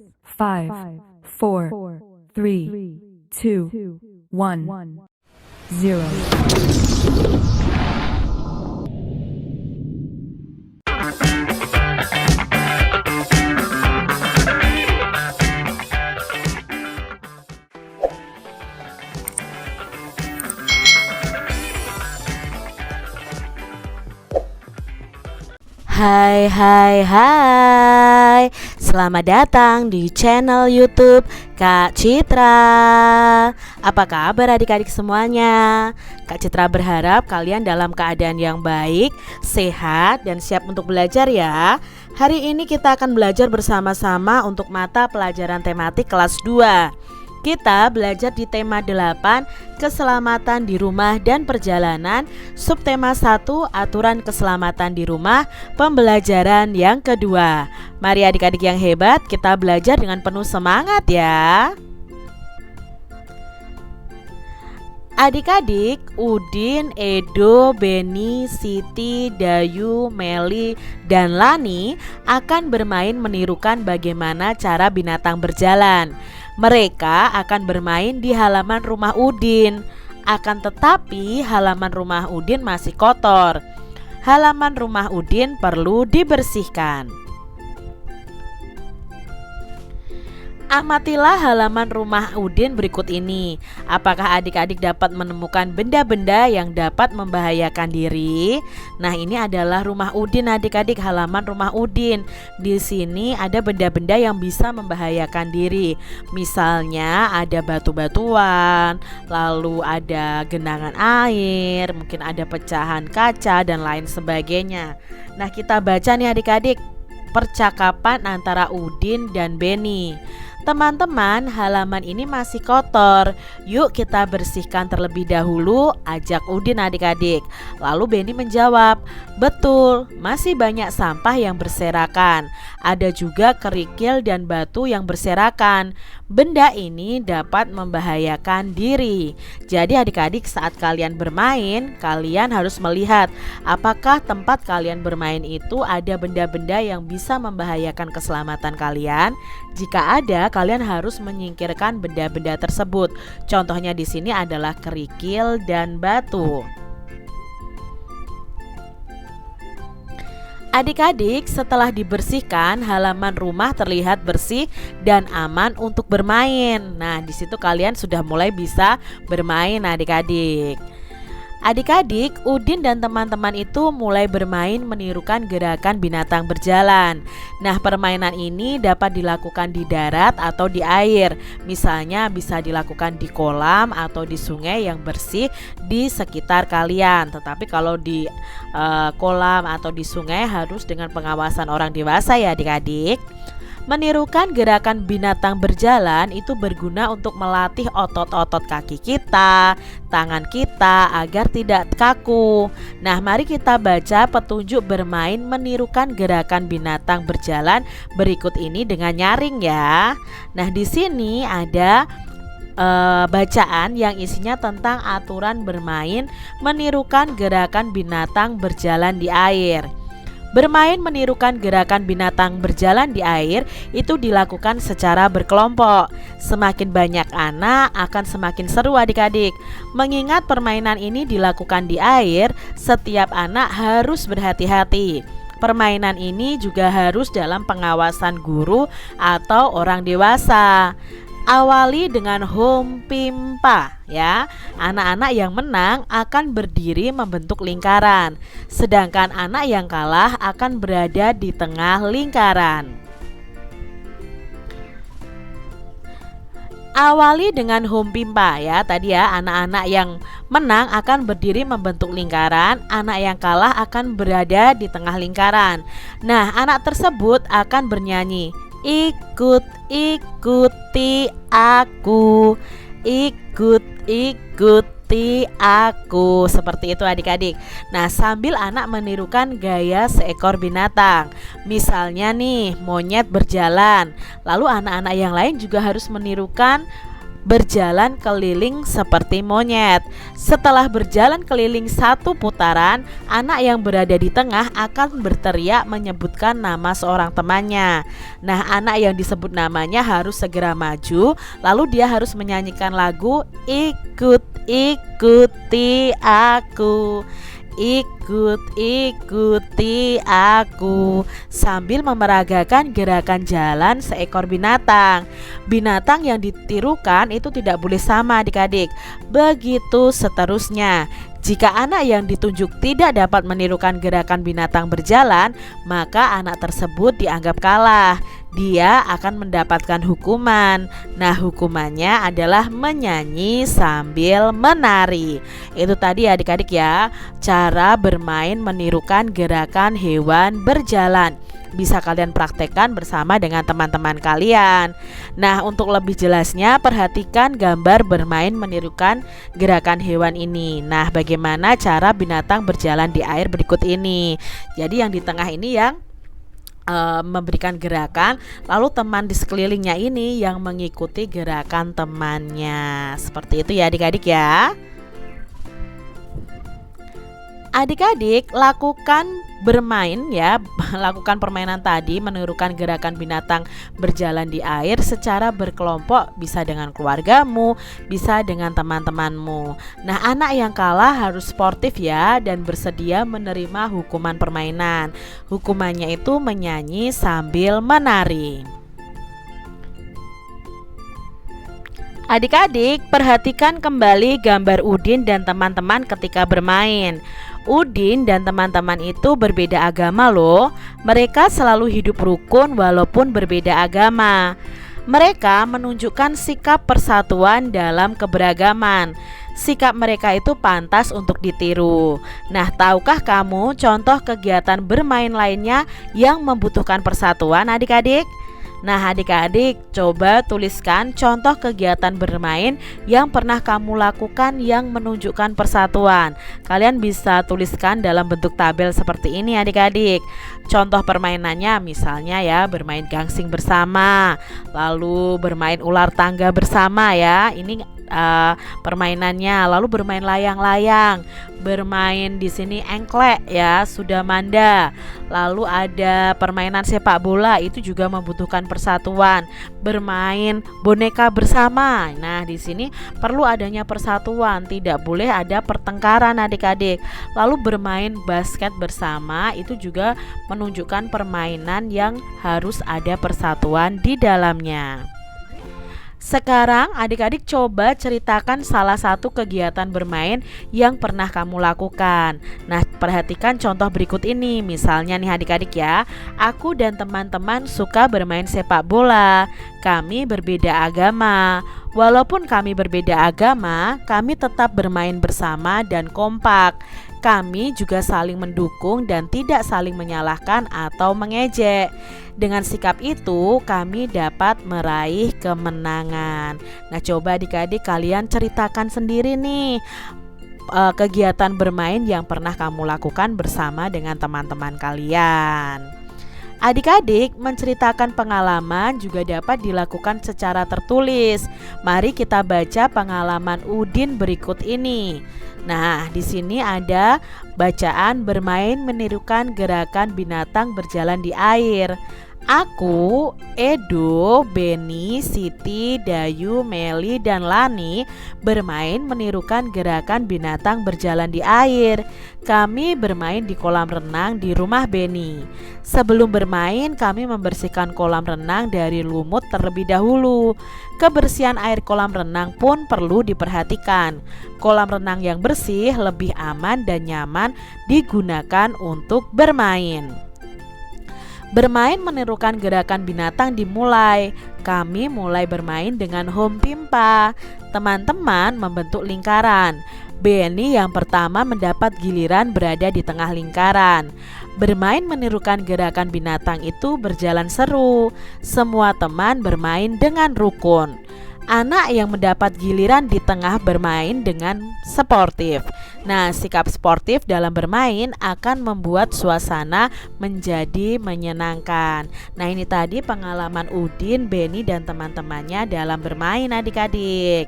5, 4, 3, 2, 1, 0. Hai hai hai, selamat datang di channel YouTube Kak Citra. Apa kabar adik-adik semuanya? Kak Citra berharap kalian dalam keadaan yang baik, sehat, dan siap untuk belajar ya. Hari ini kita akan belajar bersama-sama untuk mata pelajaran tematik kelas 2. Kita belajar di tema 8, keselamatan di rumah dan perjalanan, subtema 1, aturan keselamatan di rumah, pembelajaran yang kedua. Mari adik-adik yang hebat, kita belajar dengan penuh semangat ya. Adik-adik, Udin, Edo, Beni, Siti, Dayu, Meli, dan Lani akan bermain menirukan bagaimana cara binatang berjalan. Mereka akan bermain di halaman rumah Udin. Akan tetapi halaman rumah Udin masih kotor. Halaman rumah Udin perlu dibersihkan. Amatilah halaman rumah Udin berikut ini. Apakah adik-adik dapat menemukan benda-benda yang dapat membahayakan diri? Nah, ini adalah rumah Udin adik-adik, halaman rumah Udin. Di sini ada benda-benda yang bisa membahayakan diri. Misalnya ada batu-batuan, lalu ada genangan air, mungkin ada pecahan kaca dan lain sebagainya. Nah, kita baca nih adik-adik percakapan antara Udin dan Beni. Teman-teman, halaman ini masih kotor. Yuk kita bersihkan terlebih dahulu, ajak Udin adik-adik. Lalu Beni menjawab, betul, masih banyak sampah yang berserakan. Ada juga kerikil dan batu yang berserakan. Benda ini dapat membahayakan diri. Jadi adik-adik, saat kalian bermain, kalian harus melihat apakah tempat kalian bermain itu ada benda-benda yang bisa membahayakan keselamatan kalian. Jika ada, kalian harus menyingkirkan benda-benda tersebut. Contohnya di sini adalah kerikil dan batu. Adik-adik, setelah dibersihkan, halaman rumah terlihat bersih dan aman untuk bermain. Nah, di situ kalian sudah mulai bisa bermain adik-adik. Adik-adik, Udin dan teman-teman itu mulai bermain menirukan gerakan binatang berjalan. Nah, permainan ini dapat dilakukan di darat atau di air. Misalnya bisa dilakukan di kolam atau di sungai yang bersih di sekitar kalian. Tetapi kalau di kolam atau di sungai harus dengan pengawasan orang dewasa ya adik-adik. Menirukan gerakan binatang berjalan itu berguna untuk melatih otot-otot kaki kita, tangan kita agar tidak kaku. Nah, mari kita baca petunjuk bermain menirukan gerakan binatang berjalan berikut ini dengan nyaring ya. Nah, di sini ada bacaan yang isinya tentang aturan bermain menirukan gerakan binatang berjalan di air. Bermain menirukan gerakan binatang berjalan di air itu dilakukan secara berkelompok. Semakin banyak anak akan semakin seru adik-adik. Mengingat permainan ini dilakukan di air, setiap anak harus berhati-hati. Permainan ini juga harus dalam pengawasan guru atau orang dewasa. Awali dengan home pimpa ya. Anak-anak yang menang akan berdiri membentuk lingkaran, sedangkan anak yang kalah akan berada di tengah lingkaran. Awali dengan home pimpa ya. Tadi ya, anak-anak yang menang akan berdiri membentuk lingkaran, anak yang kalah akan berada di tengah lingkaran. Nah, anak tersebut akan bernyanyi, ikuti aku, ikuti aku. Seperti itu adik-adik. Nah, sambil anak menirukan gaya seekor binatang. Misalnya nih, monyet berjalan. Lalu anak-anak yang lain juga harus menirukan berjalan keliling seperti monyet. Setelah berjalan keliling 1 putaran, anak yang berada di tengah akan berteriak menyebutkan nama seorang temannya. Nah, anak yang disebut namanya harus segera maju, lalu dia harus menyanyikan lagu Ikuti aku, ikuti aku, sambil memeragakan gerakan jalan seekor binatang. Binatang yang ditirukan itu tidak boleh sama adik-adik. Begitu seterusnya. Jika anak yang ditunjuk tidak dapat menirukan gerakan binatang berjalan, maka anak tersebut dianggap kalah. Dia akan mendapatkan hukuman. Nah, hukumannya adalah menyanyi sambil menari. Itu tadi adik-adik ya, cara bermain menirukan gerakan hewan berjalan. Bisa kalian praktekkan bersama dengan teman-teman kalian. Nah, untuk lebih jelasnya perhatikan gambar bermain menirukan gerakan hewan ini. Nah, bagaimana cara binatang berjalan di air berikut ini. Jadi yang di tengah ini yang memberikan gerakan, lalu teman di sekelilingnya ini yang mengikuti gerakan temannya. Seperti itu ya adik-adik ya. Adik-adik lakukan bermain ya, lakukan permainan tadi menirukan gerakan binatang berjalan di air secara berkelompok, bisa dengan keluargamu, bisa dengan teman-temanmu. Nah, anak yang kalah harus sportif ya dan bersedia menerima hukuman permainan. Hukumannya itu menyanyi sambil menari. Adik-adik perhatikan kembali gambar Udin dan teman-teman ketika bermain. Udin dan teman-teman itu berbeda agama loh. Mereka selalu hidup rukun walaupun berbeda agama. Mereka menunjukkan sikap persatuan dalam keberagaman. Sikap mereka itu pantas untuk ditiru. Nah, tahukah kamu contoh kegiatan bermain lainnya yang membutuhkan persatuan adik-adik? Nah, adik-adik coba tuliskan contoh kegiatan bermain yang pernah kamu lakukan yang menunjukkan persatuan. Kalian bisa tuliskan dalam bentuk tabel seperti ini adik-adik. Contoh permainannya misalnya ya, bermain gangsing bersama, lalu bermain ular tangga bersama ya. Ini permainannya, lalu bermain layang-layang, bermain di sini engklek ya, sudah manda. Lalu ada permainan sepak bola, itu juga membutuhkan persatuan. Bermain boneka bersama. Nah, di sini perlu adanya persatuan, tidak boleh ada pertengkaran adik-adik. Lalu bermain basket bersama, itu juga menunjukkan permainan yang harus ada persatuan di dalamnya. Sekarang adik-adik coba ceritakan salah satu kegiatan bermain yang pernah kamu lakukan. Nah, perhatikan contoh berikut ini. Misalnya nih adik-adik ya, aku dan teman-teman suka bermain sepak bola. Kami berbeda agama. Walaupun kami berbeda agama, kami tetap bermain bersama dan kompak. Kami juga saling mendukung dan tidak saling menyalahkan atau mengejek. Dengan sikap itu, kami dapat meraih kemenangan. Nah, coba adik-adik kalian ceritakan sendiri nih kegiatan bermain yang pernah kamu lakukan bersama dengan teman-teman kalian. Adik-adik menceritakan pengalaman juga dapat dilakukan secara tertulis. Mari kita baca pengalaman Udin berikut ini. Nah, di sini ada bacaan bermain menirukan gerakan binatang berjalan di air. Aku, Edo, Beni, Siti, Dayu, Meli, dan Lani bermain menirukan gerakan binatang berjalan di air. Kami bermain di kolam renang di rumah Beni. Sebelum bermain, kami membersihkan kolam renang dari lumut terlebih dahulu. Kebersihan air kolam renang pun perlu diperhatikan. Kolam renang yang bersih lebih aman dan nyaman digunakan untuk bermain. Bermain menirukan gerakan binatang dimulai. Kami mulai bermain dengan home pimpa. Teman-teman membentuk lingkaran. Beni yang pertama mendapat giliran berada di tengah lingkaran. Bermain menirukan gerakan binatang itu berjalan seru. Semua teman bermain dengan rukun. anak yang mendapat giliran di tengah bermain dengan sportif. Nah, sikap sportif dalam bermain akan membuat suasana menjadi menyenangkan. Nah, ini tadi pengalaman Udin, Beni, dan teman-temannya dalam bermain adik-adik.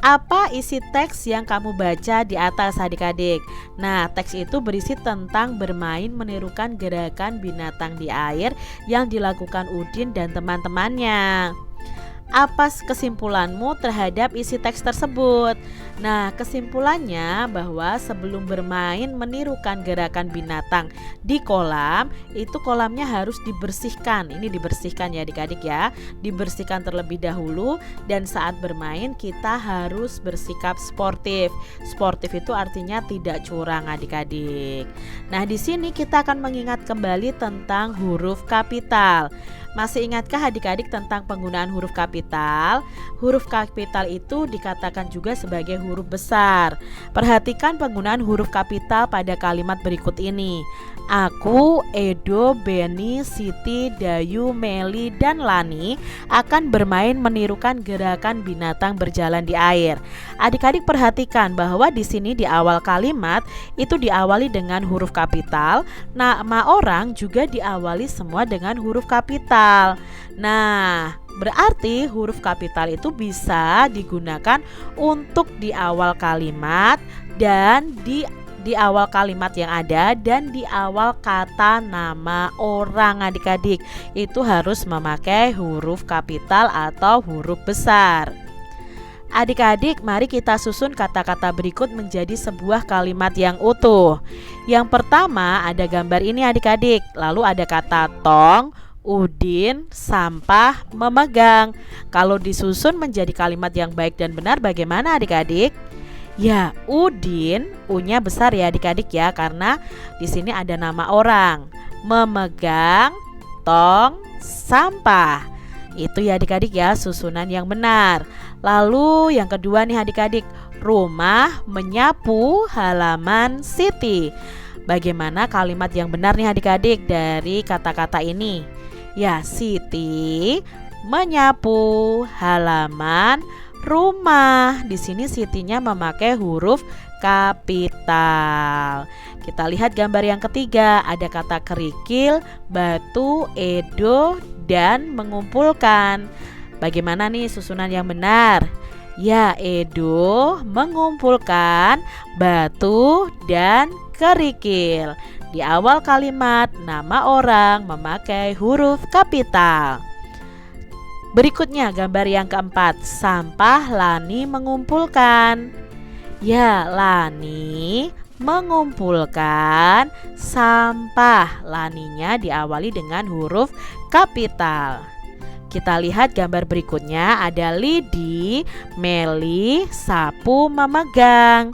Apa isi teks yang kamu baca di atas adik-adik? Nah, teks itu berisi tentang bermain menirukan gerakan binatang di air yang dilakukan Udin dan teman-temannya. Apa kesimpulanmu terhadap isi teks tersebut? Nah, kesimpulannya bahwa sebelum bermain menirukan gerakan binatang di kolam, itu kolamnya harus dibersihkan. Ini dibersihkan ya adik-adik ya. Dibersihkan terlebih dahulu, dan saat bermain kita harus bersikap sportif. Sportif itu artinya tidak curang adik-adik. Nah, di sini kita akan mengingat kembali tentang huruf kapital. Masih ingatkah adik-adik tentang penggunaan huruf kapital? Huruf kapital itu dikatakan juga sebagai huruf besar. Perhatikan penggunaan huruf kapital pada kalimat berikut ini. Aku, Edo, Beni, Siti, Dayu, Meli, dan Lani akan bermain menirukan gerakan binatang berjalan di air. Adik-adik perhatikan bahwa di sini di awal kalimat itu diawali dengan huruf kapital. Nama orang juga diawali semua dengan huruf kapital. Nah, berarti huruf kapital itu bisa digunakan untuk di awal kalimat dan di awal kalimat yang ada dan di awal kata nama orang adik-adik. Itu harus memakai huruf kapital atau huruf besar. Adik-adik, mari kita susun kata-kata berikut menjadi sebuah kalimat yang utuh. Yang pertama ada gambar ini adik-adik. Lalu ada kata tong, Udin, sampah, memegang. Kalau disusun menjadi kalimat yang baik dan benar bagaimana adik-adik? Ya, Udin, U-nya besar ya adik-adik ya, karena di sini ada nama orang. Memegang, tong, sampah. Itu ya adik-adik ya, susunan yang benar. Lalu yang kedua nih adik-adik, rumah, menyapu, halaman, Siti. Bagaimana kalimat yang benar nih adik-adik dari kata-kata ini? Ya, Siti menyapu halaman rumah. Di sini Sitinya memakai huruf kapital. Kita lihat gambar yang ketiga, ada kata kerikil, batu, Edo, dan mengumpulkan. Bagaimana nih susunan yang benar? Ya, Edo mengumpulkan batu dan kerikil. Di awal kalimat nama orang memakai huruf kapital. Berikutnya gambar yang keempat, sampah Lani mengumpulkan. Ya, Lani mengumpulkan sampah. Laninya diawali dengan huruf kapital. Kita lihat gambar berikutnya, ada Lidi, Meli, sapu, memegang.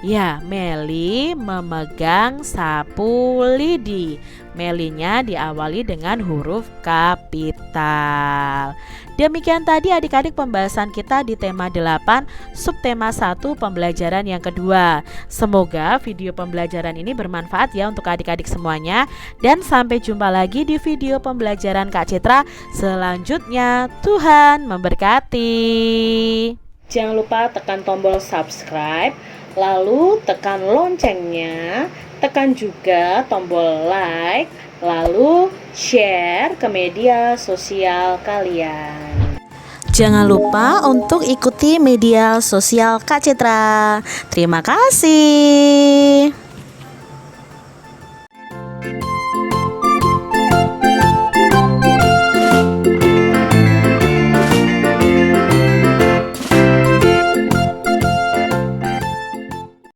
Ya, Meli memegang sapu Lidi. Melinya diawali dengan huruf kapital. Demikian tadi adik-adik pembahasan kita di tema 8 subtema 1 pembelajaran yang kedua. Semoga video pembelajaran ini bermanfaat ya untuk adik-adik semuanya. Dan sampai jumpa lagi di video pembelajaran Kak Citra selanjutnya. Tuhan memberkati. Jangan lupa tekan tombol subscribe, lalu tekan loncengnya, tekan juga tombol like, lalu share ke media sosial kalian. Jangan lupa untuk ikuti media sosial Kak Citra. Terima kasih.